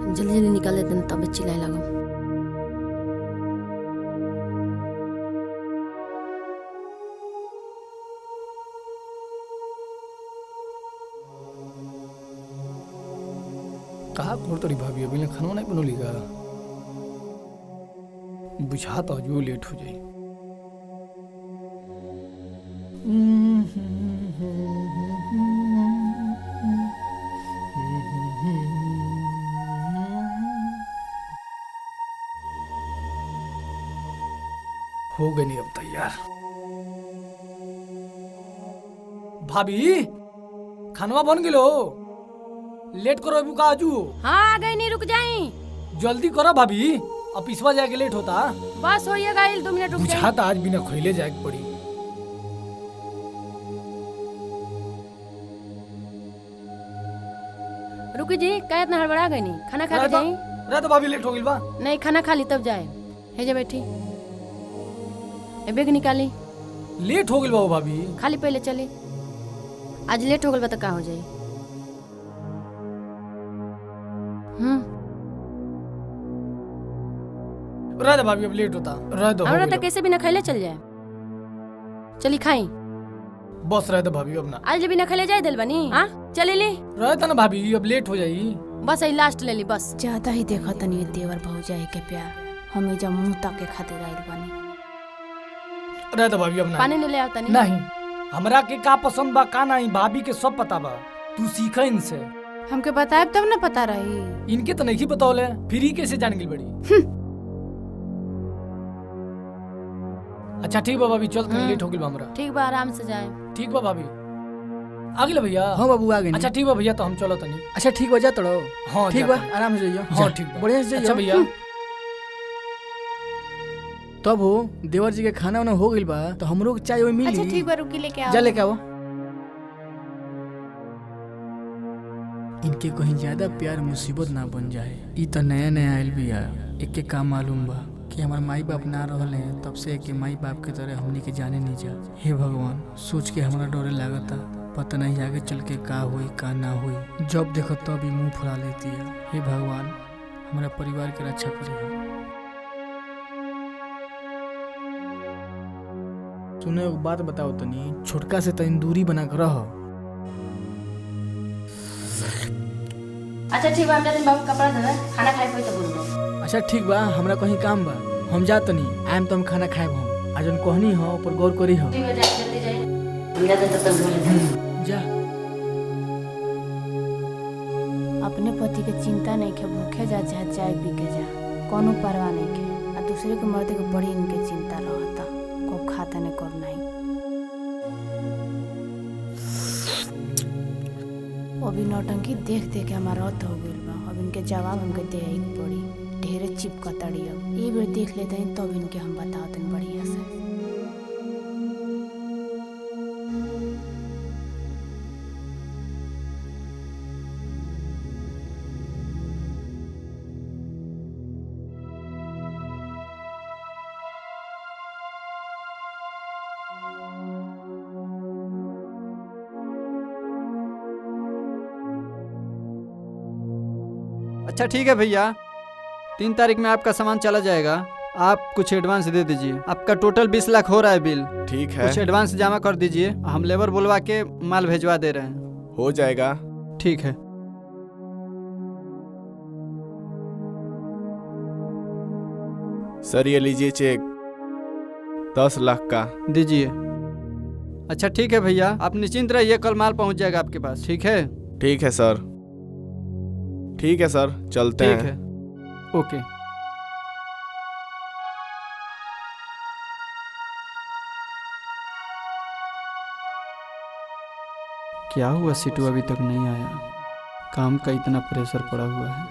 जल्दी जल्दी निकाल लेते हैं, तब चिल्लाए लगो। कहा खोर तोरी भाभी अभी ने खाना नहीं बनोली का बुझाता जो लेट हो जाए। हो गई नहीं अब तैयार। भाभी खानवा बन गेलो, लेट करो अभी का आजू। हाँ आ गई, नहीं रुक जाई। जल्दी करो भाभी, अब पिछवा जाके लेट होता। बस हो गया 2 मिनट रुक जाई। बुझाता आज बिना खोले जाए पड़ी। रुकी जी, क्या इतना हड़बड़ा गई? नहीं खाना खा के जाई। रह तो भाभी लेट हो गई बा। नहीं खाना खा ली तब जाए। है जा बैठी, ए बैग निकाली। लेट हो गई बा भाभी। खाली पहले चली, आज लेट हो गल बा तो का हो जाई। रह दो भाभी, अब लेट होता। रह दो, हमरा तो कैसे बिना खैले चल जाए। चली खाई। बस रह दो भाभी, अब ना आज ले बिना खैले जाए दिल बनी। हाँ चली ली। रहता ना भाभी, अब लेट हो जाई। बस आई लास्ट ले ली बस। ज्यादा ही देखा तनी देवर भौजाई के प्यार, हमें जब मुंह तक के खातिर आइल बनी। रह दो भाभी, अब ना पानी ले आवता नहीं। हमरा के का पसंद बा का नहीं भाभी के सब पता बा। तू सीखा इनसे। हमके बताए तब ना पता रही। इनके तो नहीं बतौले, फिर ही कैसे जान गई बड़ी। अच्छा ठीक बा भाभी, चल लेट हो गई बा हमरा। ठीक बा, आराम से जाए। ठीक बा भाभी। आ गए भैया। हाँ बाबू आ गए। अच्छा ठीक बा भैया, तो हम चलो तनी। अच्छा ठीक बा, जा तड़ो। हाँ ठीक बा, आराम से जाइयो। हाँ ठीक बा, बढ़िया से जाइयो। अच्छा भैया। तब हो देवर जी के खाना वाना हो गइल बा, तो हमरो के चाय मिली। अच्छा ठीक बा, रुकी लेके आओ। जा लेके आओ। इनके कहीं ज्यादा प्यार मुसीबत ना बन जाए। ई तो नया नया आयल बिया, एक का मालूम बा कि हमार माई बाप ना रहले, तब से के माई बाप के तरह हमनी के जाने नहीं जा। हे भगवान, सोच के हमरा डरे लागता, पता नहीं आगे चल के का होई का ना होई। जब देखो तब ही मुंह फुला लेती है। हे भगवान, हमारा परिवार के रक्षा करिए। सुने एक बात बताओ तनी, छोटका से तनी दूरी बना कर रहो। अच्छा ठीक बा, हम जाते बाबू कपड़ा धोवे, खाना खाए कोई तो बोल दो। अच्छा ठीक बा, हमरा कहीं काम बा, हम जा तनी। आइम तो हम खाना खाएब। हम आज उन कहनी हो पर गौर करी हो। ठीक है, जा जल्दी जाए। हम जाते तब तक बोले जा। अपने पति के चिंता नहीं के, भूखे जा चाहे चाय पी के जा, कोनो परवाह नहीं के। आ दूसरे के मर्द के बड़ी इनके चिंता रहता, कब खाता ने कब नहीं। अभी नौटंकी देख देख के हमारा रद्द हो गइल बा। अब इनके जवाब हमके दे ही पड़ी। ढेरे चिपकताड़ी। अब एक बार देख लेते हैं तब इनके हम बताते हैं बढ़िया से। अच्छा ठीक है भैया, 3 तारीख में आपका सामान चला जाएगा। आप कुछ एडवांस दे दीजिए। आपका टोटल 20 लाख हो रहा है बिल। ठीक है, कुछ एडवांस जमा कर दीजिए, हम लेबर बुलवा के माल भेजवा दे रहे हैं। हो जाएगा। ठीक है। सर ये लीजिए चेक 10 लाख का। दीजिए। अच्छा ठीक है भैया, आप निश्चिंत रहिए, कल माल पहुंच जाएगा आपके पास। ठीक है। ठीक है सर। ठीक है सर, चलते हैं। ठीक है, ओके। क्या हुआ सिटू अभी तक नहीं आया? काम का इतना प्रेशर पड़ा हुआ है।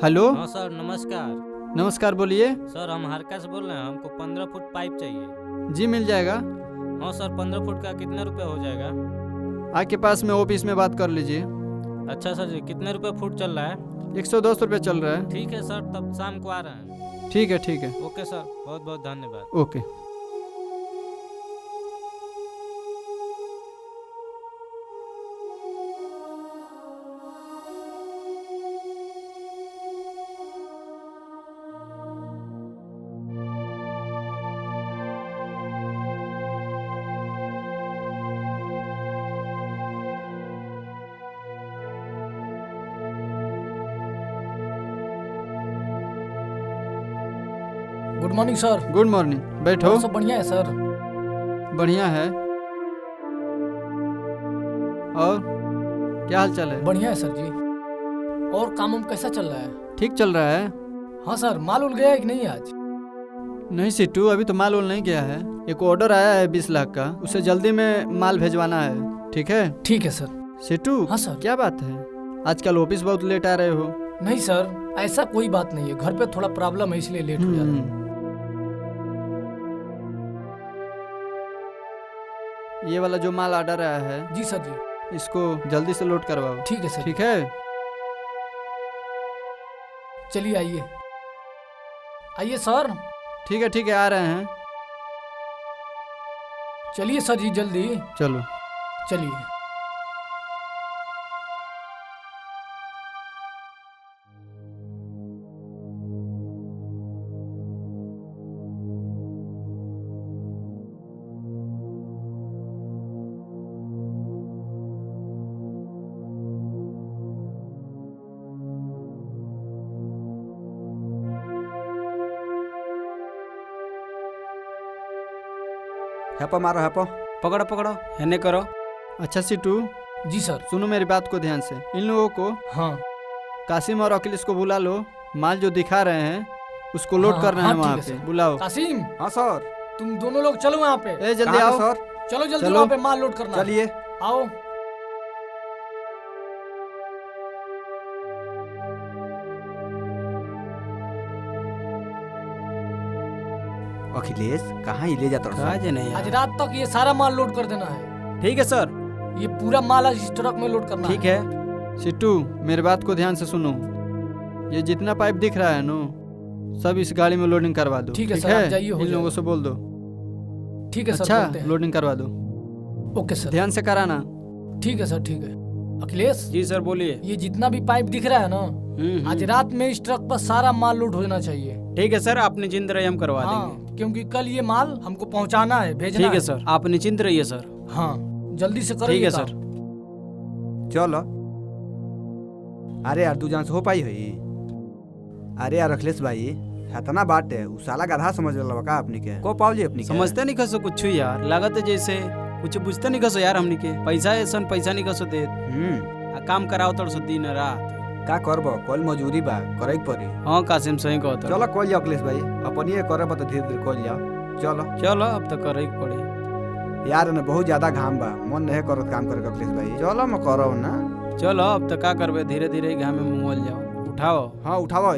हेलो। हाँ सर नमस्कार। नमस्कार, बोलिए। सर हम हरका से बोल रहे हैं, हमको 15 फुट पाइप चाहिए। जी मिल जाएगा। हाँ सर, 15 फुट का कितना रुपये हो जाएगा? आपके पास में ऑफिस में बात कर लीजिए। अच्छा सर जी, कितने रुपये फुट चल रहा है? 110 रुपये चल रहा है। ठीक है सर, तब शाम को आ रहे हैं। ठीक है ठीक है। ओके सर, बहुत बहुत धन्यवाद। ओके। मॉर्निंग सर। गुड मॉर्निंग, बैठो। और सब बढ़िया है सर। बढ़िया है। और क्या हाल चाल है? बढ़िया है सर जी। और काम उम कैसा चल रहा है? ठीक चल रहा है। हाँ सर, माल उल गया है कि नहीं आज? नहीं सिट्टू, अभी तो माल उल नहीं गया है। एक ऑर्डर आया है 20 लाख का, उसे जल्दी में माल भेजवाना है। ठीक है? ठीक है सर। सिट्टू, हाँ सर। क्या बात है, आजकल ऑफिस बहुत लेट आ रहे हो? नहीं सर, ऐसा कोई बात नहीं है, घर पे थोड़ा प्रॉब्लम है इसलिए लेट हो जा रहा है। ये वाला जो माल ऑर्डर आया है, जी सर जी। इसको जल्दी से लोड करवाओ। ठीक है सर। ठीक है? चलिए आइए। आइए सर। ठीक है, ठीक है, आ रहे हैं। चलिए सर जी, जल्दी चलो। चलिए। हैपो मारो, हैपो पकड़ो पकड़ो, हेने करो। अच्छा सिट्टू, जी सर। सुनो मेरी बात को ध्यान से। इन लोगों को, हाँ कासिम और अखिलेश को बुला लो। माल जो दिखा रहे हैं उसको लोड हाँ, करना हाँ, है वहाँ ठीक है पे। सर। बुलाओ। कासिम, हाँ सर। तुम दोनों लोग चलो यहाँ पे। ए जल्दी कहाँ आओ। पे सर? चलो जल्दी चलो। वहाँ पे माल लोड करना है। चलिए। आओ। अखिलेश कहाँ ही ले जाता कहा जे नहीं आज यार। रात तक ये सारा माल लोड कर देना है। ठीक है सर। ये पूरा माल आज इस ट्रक में लोड करना ठीक है। है। सिट्टू, मेरी बात को ध्यान से सुनो। ये जितना पाइप दिख रहा है नो, सब इस गाड़ी में लोडिंग करवा दो। ठीक है सर, आप जाइए, हो इन लोगों जाएगा। से बोल दो। ठीक है सर, अच्छा, बोलते हैं। लोडिंग करवा दो। ओके सर। ध्यान से कराना। ठीक है सर, ठीक है। अखिलेश, जी सर बोलिए। ये जितना भी पाइप दिख रहा है ना, आज रात में इस ट्रक पर सारा माल लोड होना चाहिए। ठीक है सर, आप निश्चिंत रहिए, हम करवा देंगे। हाँ, क्योंकि कल ये माल हमको पहुंचाना है, भेजना ठीक है सर, आप निश्चिंत रहिए सर। हाँ, जल्दी से करो। ठीक ये है काम। सर। चलो। अरे यार, तू जान से हो पाई है? अरे यार अखिलेश भाई, इतना बात है, उ साला गधा समझ रहा का अपनी के को पावली अपनी के? समझते नहीं खसो कुछ यार, लागत है जैसे कुछ बुझते नहीं खसो यार हमनी के। पैसा ऐसा पैसा नहीं खसो दे, आ काम कराओ तो सो दिन रात। का करबो, कल मजूरी बा, करे के पड़ी। हाँ कासिम सही कहता। चलो कल जाओ अखिलेश भाई, अपन ये करे तो धीरे धीरे कल जाओ। चलो चलो, अब तो करे के पड़ी यार, ने बहुत ज्यादा घाम बा, मन नहीं करत काम करे अखिलेश भाई। चलो मैं करो ना। चलो, अब तो का करबे, धीरे धीरे घाम में मुंगल जाओ। उठाओ। हाँ उठाओ।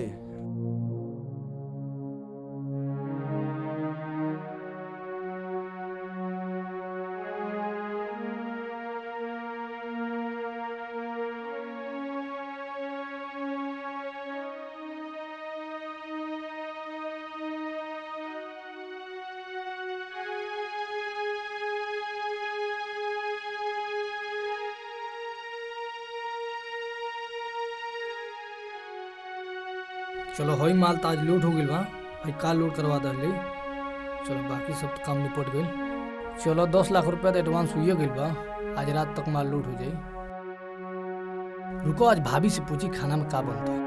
चलो, हई माल तो आज लोड हो गइल बा। हई काल लोड करवा दहली। चलो, बाकी सब तो काम निपट गइल। चलो, 10 लाख रुपया तो एडवांस हुई गइल बा। आज रात तक माल लोड हो जाई। रुको, आज भाभी से पूछी खाना में का बनता है।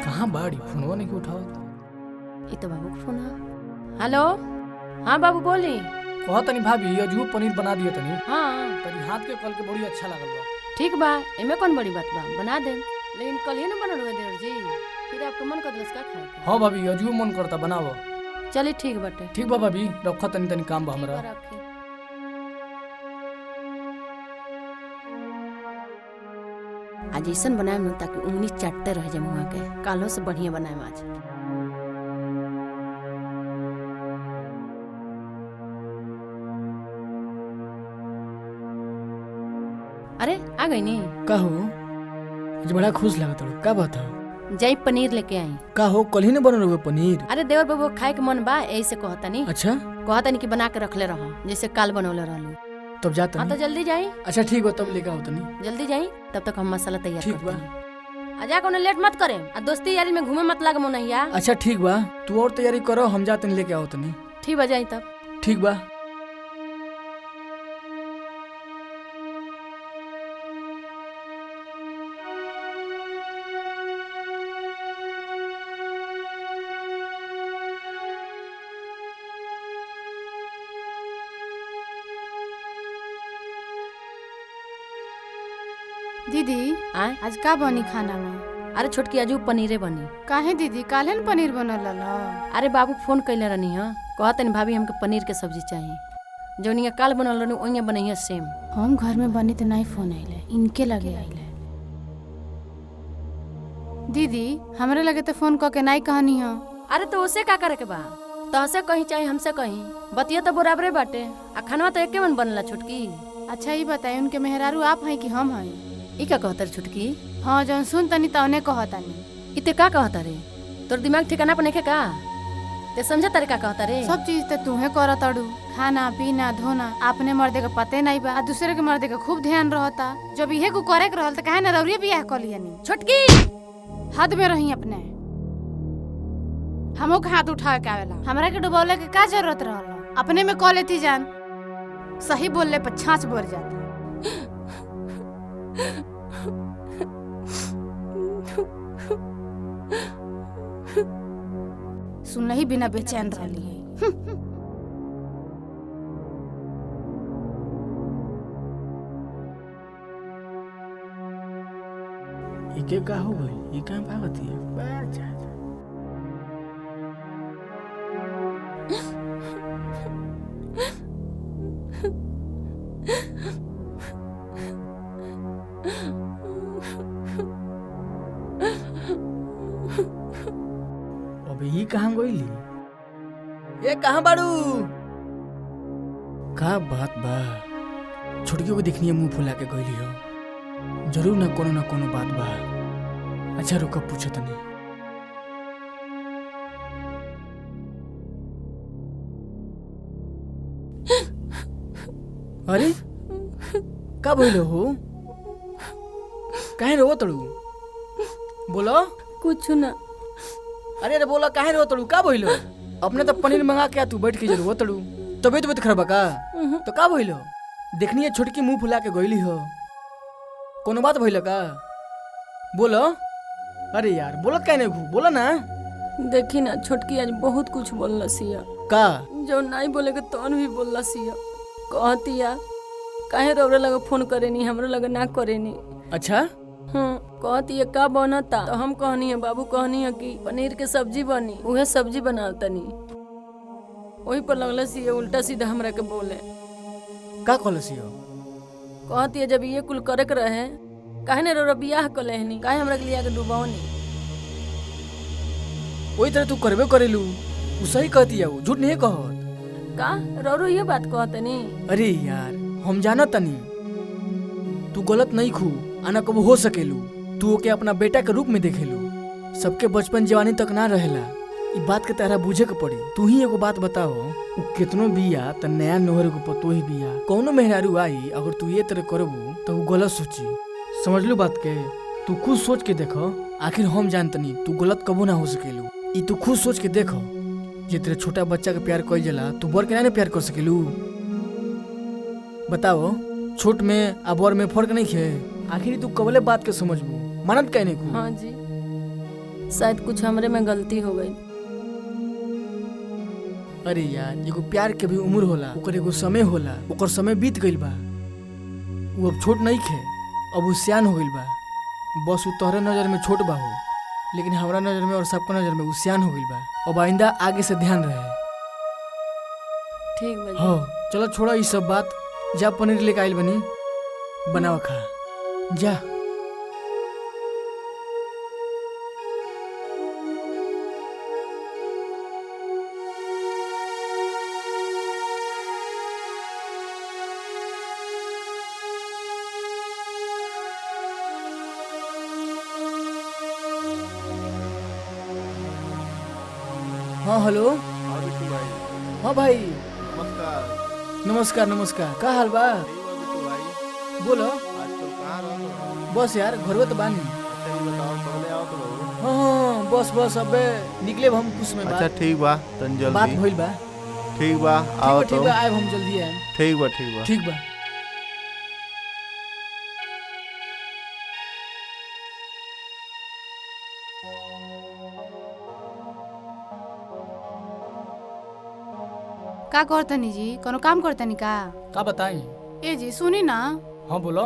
कहाँ बाड़ी, फोनवा नहीं उठाओ। ये तो बाबू का फोन है। हेलो, हाँ बाबू बोली। कहा तनी भाभी, अजू पनीर बना दिया तनी। हाँ तनी हाथ के कल के बड़ी अच्छा लागल बा। ठीक बा, एमे कौन बड़ी बात बा, बना दे। लेकिन कल ही ना बनल हुए देवर जी, फिर आपका मन कर दिलस का खाए के? हाँ भाभी, अजू मन करता बनावो। चलिए ठीक बाटे। ठीक बा भाभी, रखो तनी तनी काम बा हमरा। रखी। आज ऐसन बनाए न ताकि उंगली चाटते रह जाए मुँह के। कालो से बढ़िया बनाए आज। अरे आ गई नी। का हो, आज बड़ा खुश लागत हो। का बात है? जाई पनीर लेके आई। का हो, कल ही ने बनल हुए पनीर? अरे देवर बाबू खाए के मन बा, यही से कहता नी। अच्छा, कहता नी कि बना के रखले रहो, जैसे काल बनौले रहलू। तब जाता हाँ तो जल्दी जाई। अच्छा ठीक बा, तब लेके आओ तनी। जल्दी जाई, तब तक हम मसाला तैयार ठीक करते बा। हैं। आजा कोनो लेट मत करे, आ दोस्ती यारी में घूमे मत लाग मोनहिया। अच्छा ठीक बा, तू और तैयारी करो, हम जाते लेके आओ तनी। ठीक बा, जाई तब। ठीक बा। दीदी आय आज का बनी खाना में? अरे छोटकी आजू पनीरे बनी। काहे दीदी काल्हे न पनीर बनल रहा? अरे बाबू फोन कैले रहनी है, कहतनी भाभी हमके पनीर के सब्जी चाहिए। जौनिया काल बनल रहनी ओनिया बनैया सेम। हम घर में बनी तो नहीं फोन आइले, इनके लगे आइले। दीदी हमरे लगे तो फोन करके नहीं कहनी है। अरे तो उसे का करे के बा? तहसे कहीं चाहे हमसे कहीं, बतिया तो बराबरे बाटे आ खानवा तो एके मन बनला छोटकी। अच्छा ये बताए उनके मेहरारू आप हैं कि हम हैं? ई का कहतर छोटकी? हाँ जौन सुन तनी तौने कहतानी। इते का कहता रे? तोर दिमाग ठिकाना पर नइखे का? ते समझा तारे का कहता रे? सब चीज तो तूहे करत अड़ू, खाना पीना धोना अपने मर्दे के पते नहीं बा, दूसरे के मर्दे के खूब ध्यान रहता। जब इहे को करे के रहल त काहे न रौरिये बियाह कर लियनी? छोटकी हद में रही अपने। हमो के हाथ उठा के आवेला, हमरा के डुबौले के का जरूरत रहल? अपने में कॉल लेती जान, सही बोलले पर छाछ बोर जाता। सुन ही बिना बेचैन रहली है। इके का हो गई? ये कहाँ भागती है? अबे ये कहाँ गईली? ये कहाँ बाड़ू? का बात बा? छुटकियों को देखनी है मुंह फुला के गईली हो। जरूर ना कोनो बात बा। अच्छा रुको पूछो तनी। अरे का बोलो हो? काहे रो तड़ू? बोलो कुछ ना। अरे अरे बोला काहे रो तड़ू? का बोलो? अपने तो पनीर मंगा के तू बैठ के जरूर तड़ू। तबीयत खराब का? तो का बोलो? देखनी है छोटकी मुंह फुला के गईली हो। कोनो बात भइल का? बोलो। अरे यार बोलत काहे नहीं घू? बोला ना। देखी ना छोटकी आज बहुत कुछ बोलला सिया। का? जो नहीं बोले के तौन भी बोलला सिया। कहतिया काहे रौरे लगे फोन करेनी, हमरो लगे ना करेनी। अच्छा कहतिया का बनता? तो हम कहनी है बाबू कहनी है कि पनीर के सब्जी बनी, उहे सब्जी बनावतनी। वही पर लगला सिया उल्टा सीधा हमरा के बोले। का कहलसी हो? कहती है जब ये कुल करे के रहे काहे ने रौरा बियाह कर लेहनी, काहे हमरा के लिया के डुबावनी? वही तरह तू करबे करेलू। उ सही कहती है, झूठ नहीं कहत। का रौरो ये बात कहतनी? अरे यार हम जानत तनी तू गलत नहीं खू आना कबू हो सकेलू। तू ओके अपना बेटा के रूप में देखेलू। सबके बचपन जवानी तक ना रहेला, ई बात के तारा बुझे के पड़ी। तू ही एगो बात बताओ, उ कितनो बिया त नया नोहर को पतो ही बिया। कौनो मेहरारू आई अगर तू ये तरह करबू तो उ गलत सोची। समझ लू बात के? तू खुद सोच के देखो। आखिर हम जानतनी तू गलत कबू ना हो सकेलू। ई तू खुद सोच के देखो। जे तेरे छोटा बच्चा के प्यार कइल जाला तू बड़ के ना प्यार कर सकेलू? बताओ छोट में आ बड़ में फर्क नहीं है। आखिर तू कबले बात के समझबू? मानत काहे नहीं? हाँ जी शायद कुछ हमरे में गलती हो गई। अरे यार एगो प्यार के भी उम्र होला, ओकर एगो समय होला। ओकर समय बीत गइल बा। वो अब छोट नहीं खे, अब वो सियान हो गइल बा। बस वो तोहरे नजर में छोट बा हो, लेकिन हमरा नजर में और सबका नजर में वो सियान हो गइल बा। अब आइंदा आगे से ध्यान रहे। ठीक बा। हो चलो छोड़ा ये सब बात। जा पनीर लेके आइल बनी, बनावा खा जा। हाँ हेलो। हाँ बिट्टू भाई। हाँ भाई नमस्कार। नमस्कार नमस्कार। का हाल बा? ठीक बा बिट्टू भाई। बोलो। आजकल कहाँ रहो? बस यार घर तो बानी। अच्छा ये बताओ पहले आओ तो बहू। हाँ बस अबे निकले हम कुछ में। अच्छा ठीक बा तन बात जल्दी। भइल बा। ठीक बा आओ ठीक तो बा आए हम जल्दी आए। ठीक बा ठीक बा ठीक बा। का करतनी जी, कोनो काम करतनी का बताई? ए जी सुनी ना, हाँ बोलो।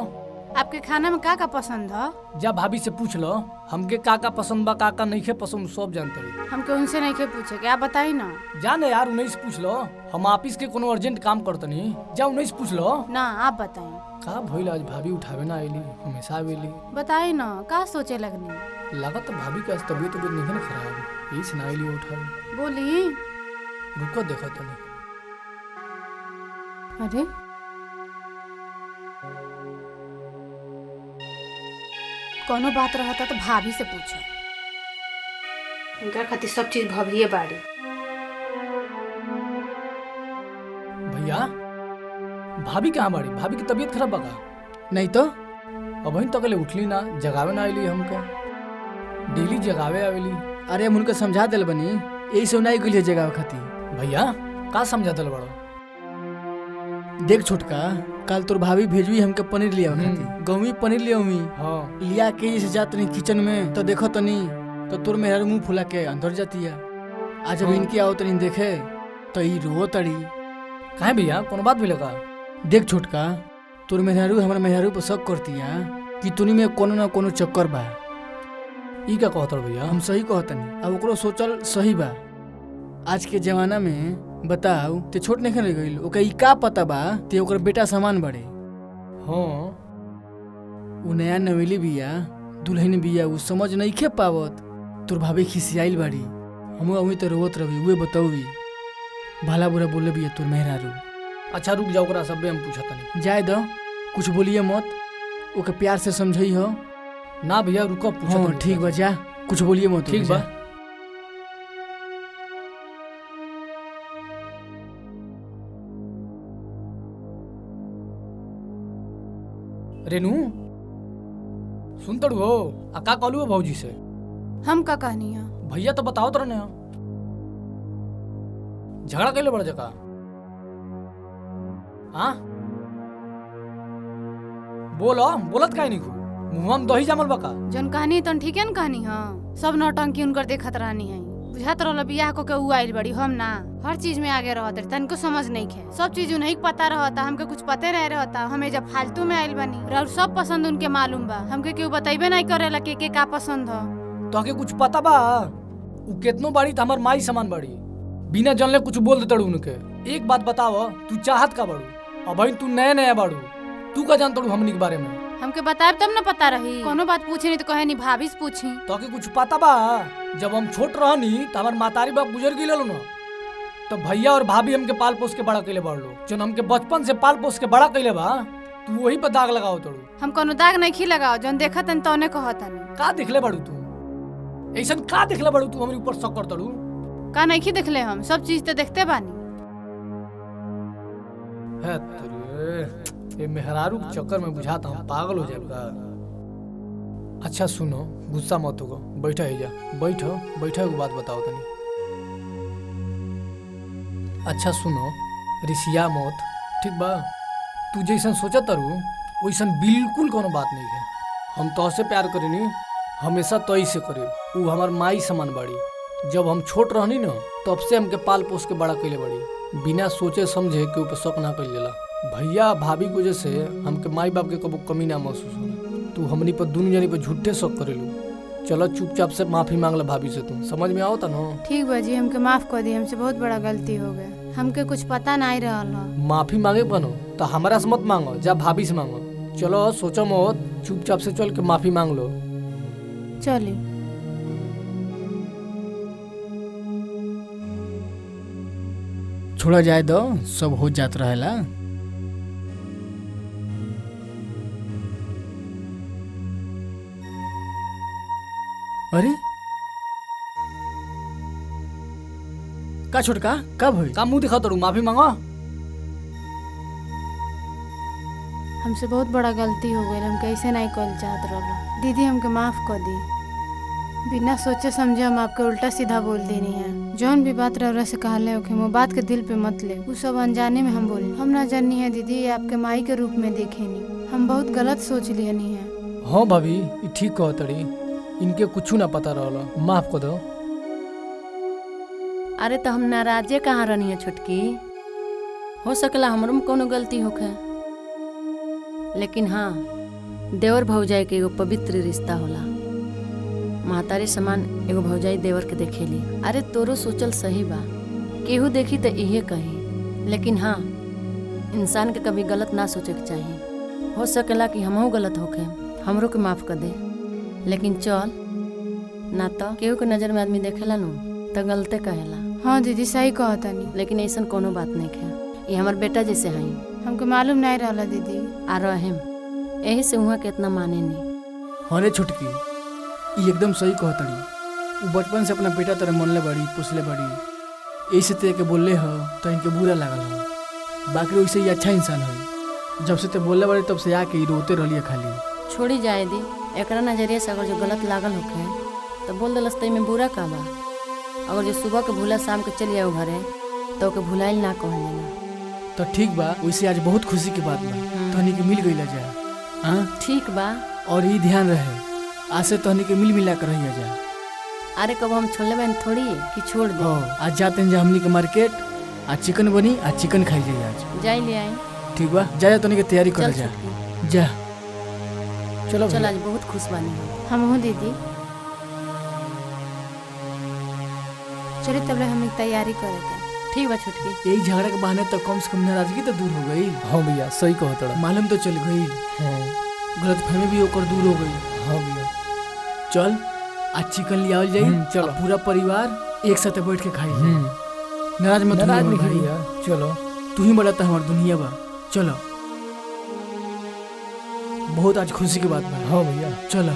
आपके खाना में का पसंद है? जब भाभी से पूछ लो हमके का पसंद बा का नहीं पसंद सब जानते रही। हमके उनसे नहीं के पूछे के, आप बताई ना। जाने यार उन्हीं से पूछ लो, हम ऑफिस के कोनो अर्जेंट काम करतनी, जा उन्हीं से पूछ लो। ना आप बताई। का भइल आज भाभी उठावे ना आईली, हमेशा आवेली। बताई ना, का सोचे लगनी? लागत तो भाभी का तबीयत नहीं है ना खराब, यही से ना आईली उठावे। बोली। रुको देखो तनी। अरे कोनो बात रहता तो भाभी से पूछो, उनका खातिर सब चीज भविये बाड़ी। भैया भाभी कहाँ बाड़ी? भाभी की तबीयत खराब बा? नहीं तो अभी तक ले उठली ना, जगावे ना आईली हमके। डेली जगावे आवेली। अरे हम उनका समझा दिल बनी, यही से उन्हें गई जगह खातिर। भैया का समझा दिल बड़ो? देख छोटका, कल तोर भाभी भेजवी हमके पनीर लिया खातिर, गौवी पनीर लिया हाँ लिया के जैसे जात नहीं किचन में तो देखो तो नहीं तो तोर मेहर मुंह फुला के अंदर जाती है। आज जब इनकी आओ तनी देखे तो ये रो तड़ी। कहे भैया कोनो बात भी लगा? देख छोटका, तोर मेहरारू हमारे मेहरारू पर शक करती है कि तूनी में कोनो ना कोनो चक्कर बा। ई क्या कहत भैया? हम सही कहतनी, अब ओकरो सोचल सही बा। आज के जमाना में बताओ ते छोट नहीं रह गई, ओके ई का पता बा ते ओकर बेटा समान बड़े। हाँ उ नया नवेली बिया, दुल्हन बिया, उ समझ नहीं खे पावत। तोर भाभी खिसियाइल बाड़ी, हम अभी तो रोवत रही, उहे बताऊवी भला बुरा बोले बिया तोर मेहरारू। अच्छा रुक जाओ, ओकरा सबे हम पूछत नहीं। जाए दो, कुछ बोलिए मत, ओके प्यार से समझई हो ना भैया, रुको पूछत हाँ नहीं। ठीक बा, जा कुछ बोलिए मत। ठीक बा। रेनू सुन तड़ू हो, आ का कहलू हो भौजी से? हम का कहनी है? भैया तो बताओ तो रहने, झगड़ा कैले बड़ा जका? हाँ बोलो, बोलत काहे नहीं खू? मुंह में दही जामल बका? जन कहानी तन ठीक है न कहानी है, सब नौटंकी उनकर देखत रहनी है। बुझात रहल बियाह को के उ आइल बड़ी, हम ना हर चीज में आगे रहत रही, तनको समझ नहीं खे। सब चीज उन्हीं के पता रहता, हमके कुछ पते नहीं रहता। हमें जब फालतू में आइल बनी और सब पसंद उनके मालूम बा, हमके क्यों बताइबे नहीं करेला के का पसंद हो। तो आके कुछ पता बा? उ केतनो बाड़ी त हमर माई समान बाड़ी, बिना जानले कुछ बोल देतड़ू उनके। एक बात बताओ, तू चाहत का बाड़ू? अब तू नया नया बाड़ू, तू का जानतड़ू हमनी के बारे में? हमके बताए तब न पता रही। कोनो बात पूछे नहीं तो कहे नहीं भाभी से पूछी। तो आके कुछ पता बा? जब हम छोट रहनी त हमर मातारी बाप गुजर गइल लो ना, तो भैया और भाभी हमके पाल पोस के बड़ा कइले बाड़लो। जन हमके बचपन से पाल पोस के बड़ा कइले बा, तू वही पर दाग लगाओ तड़ू। हम कोनो दाग नहीं खी लगाओ, जन देखत न तौने कहतन। का देखले बाड़ू तू? ऐसन का देखले बाड़ू तू हमरे ऊपर शक कर तड़ू? का नहीं खी देखले, हम सब चीज तो देखते बानी। है तेरे ये मेहरारू के चक्कर में बुझाता हम पागल हो जाएगा। अच्छा सुनो, गुस्सा मत होगो, बैठा है जा, बैठो बैठो, एक बात बताओ तनी। अच्छा सुनो, रिसिया मत, ठीक बा? तू जैसन सोचा तारू वैसन बिल्कुल कोनो बात नहीं है। हम तोहसे प्यार करेनी, हमेशा तोही से करे। उ हमार माई समान बाड़ी। जब हम छोट रहनी न, तब से हमके पाल पोस के बड़ा कइले बाड़ी, बिना सोचे समझे के ऊपर शक ना कइल जाला। भैया भाभी की वजह से हमके माई बाप के कबो कमी ना महसूस होला। तू हमनी पर दुनू जनी पर झूठे शक करेलू। चलो चुपचाप से माफी मांग ला भाभी से, तुम समझ में आओ ता ना? ठीक बा जी, हमके माफ कर दी, हमसे बहुत बड़ा गलती हो गया, हमके कुछ पता नहीं रहल। माफी मांगे बनो तो हमारा से मत मांगो, जा भाभी से मांगो। चलो सोचो मत, चुपचाप से चल के माफी मांग लो। चली। छोड़ा जाए दो, सब हो जात रहेला। अरे का छोटका, कब हुई? का मुंह दिखा तड़ू? माफी मांगो। हमसे बहुत बड़ा गलती हो गई, हम कैसे नहीं कल चाहत रहलो। दीदी हमके माफ कर दी। बिना सोचे समझे हम आपके उल्टा सीधा बोल देनी है। जौन भी बात रौरा से कहले होके वो बात के दिल पे मत ले। वो सब अनजाने में हम बोली। हम ना जानी है दीदी, ये आपके माई के रूप में देखेनी। हम बहुत गलत सोच लियनी है। हाँ भाभी, ई ठीक कह तड़ी। इनके कुछ ना पता रहला, माफ कर दो। अरे तो हम नाराजे कहाँ रहनी है छोटकी। हो सकला हमरो में कोनो गलती होखे, लेकिन हाँ, देवर भौजाई के एगो पवित्र रिश्ता होला। महतारी समान एगो भौजाई देवर के देखेली। अरे तोरो सोचल सही बा, केहू देखी तो इहे कही, लेकिन हाँ, इंसान के कभी गलत ना सोचे के चाहिए। हो सकेला कि हमहू गलत होखे, हमरो के माफ कर दे। लेकिन चल ना, तो केहू के नजर में आदमी देखेला नु तो गलते कहेला। हाँ दीदी, सही कहतनी। लेकिन ऐसा कोनो बात नहीं है। ये हमार बेटा जैसे हई, हमको मालूम नहीं रहला दीदी। आ रहे यही से वहाँ के इतना माने नहीं। हाँ रे छोटकी, ये एकदम सही कहतड़ी। वो बचपन से अपना बेटा तरह मनले बड़ी, पोसले बड़ी। ऐसे ते के बोलले हो तो इनके बुरा लागल हो। बाकी वैसे ये अच्छा इंसान है। जब से ते बोलले बड़ी तब से आके रोते रहलिए खाली। छोड़ी जाए दी, एकरा नजरिए से अगर जो गलत लागल होखे तो बोल दिलस तई में बुरा का बा। अगर जो सुबह के भूला शाम के चली आओ घरे तो ओके भुलाइल ना कहल जाला। तो ठीक बा, वैसे आज बहुत खुशी की बात बा, तहनी के मिल गईला जा। हाँ ठीक बा। और ये ध्यान रहे, आज से तहनी के मिल मिला कर रहिया जा। अरे कब हम छोड़ले बहन थोड़ी कि छोड़ दे। आज जाते हैं जा हमनी के मार्केट, आज चिकन बनी, आज चिकन खाई जाए आज। जाई ले आई। ठीक बा, जा तहनी के तैयारी कर चल जा। छोटकी। जा चलो चल, भैया। आज बहुत खुश बानी हम। हम हूँ दीदी। चलिए तब हम तैयारी करेंगे। ठीक बा छोटकी। यही झगड़ा के बहाने तक कम से कम नाराजगी तो दूर हो गई। हाँ भैया, सही कह तड़ा। मालूम तो चल गई, हाँ गलतफहमी भी होकर दूर हो गई। हाँ भैया, चल आज चिकन ले आवल जाई। चलो। अब पूरा परिवार एक साथ बैठ के खाई। नाराज मत नाराज होइए नहीं भाई। भैया, चलो। तू ही बड़ा हमार दुनिया बा। चलो, बहुत आज खुशी की बात बा। हाँ भैया, चलो।